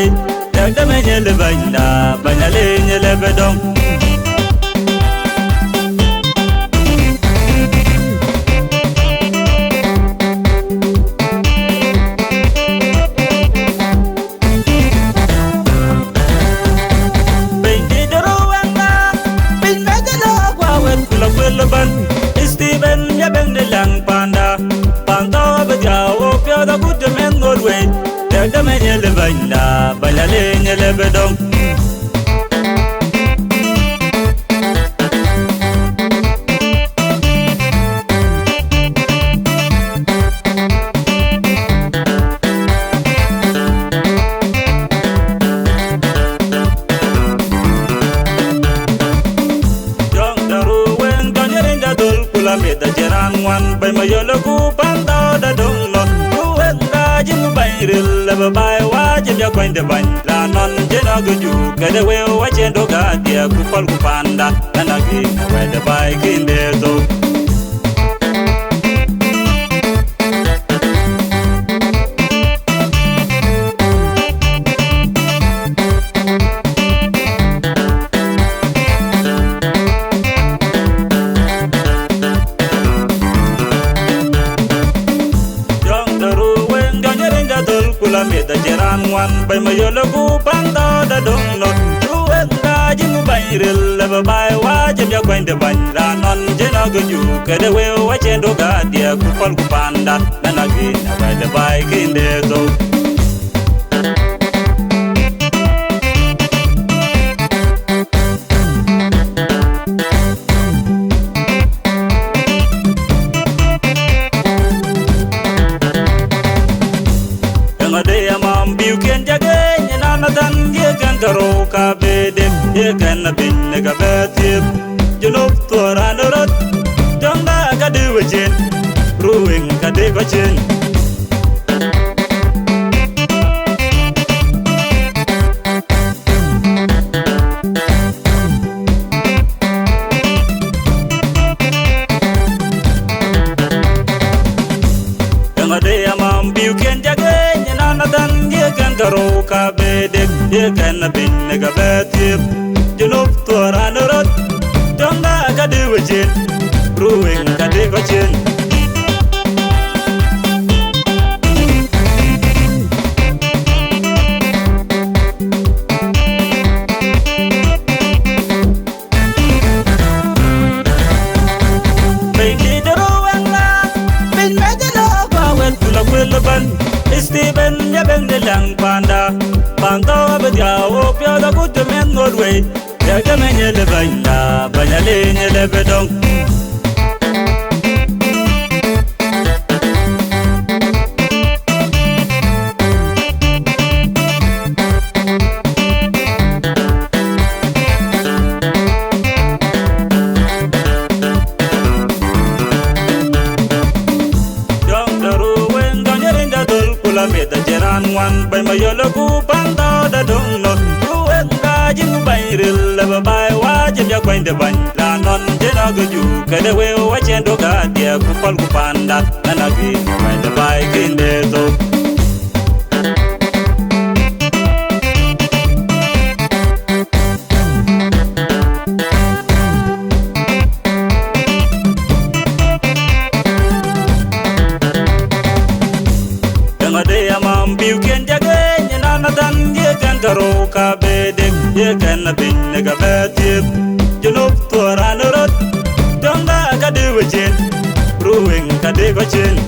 way ya da me nyele banda banyale nyele bedong Steven ya beng de lang panda panda bajao pya da good men good way da me nyele banda banyale nyele bedong Meda jeran wan bay mayolo ku panda da dong no kuet da jim bayril la bay wa jim ya kwende ban la non jena guju kede we wa chendo ga dia ku pal ku panda na gi we de bay kinde zo meda jeran wan bay mayolo ku panda da dong no kuet da jim bayril la bay wa jim ya kwende ban la non jena guju kede we wa chendo ga dia ku pal ku panda na gi we de bay kinde zo karo ka bedem ye kan bin ga betip junub toran rot jonga ka de wajen ruwing ka de wajen de amam biu ken jage nyana dan ye kan karo ka bedem ye kan bin ga betip junub toran rot jonga ka de wajen ruwing ka de wajen Steven ya beng de lang panda panda bajao pya da good men good way ya da me nyele banda banyale nyele bedong meda jeran wan bay mayolo ku panda da dong no kuet da jim bayril la bay wa jim ya kwende ban la non jena guju kede we wa chendo ga dia ku pal ku panda na gi we de bay kinde zo biu ken jage nyana dan ye kan karo ka bedem ye kan bin ga betip junub toran rot jonga ka de wajen ruwing ka de wajen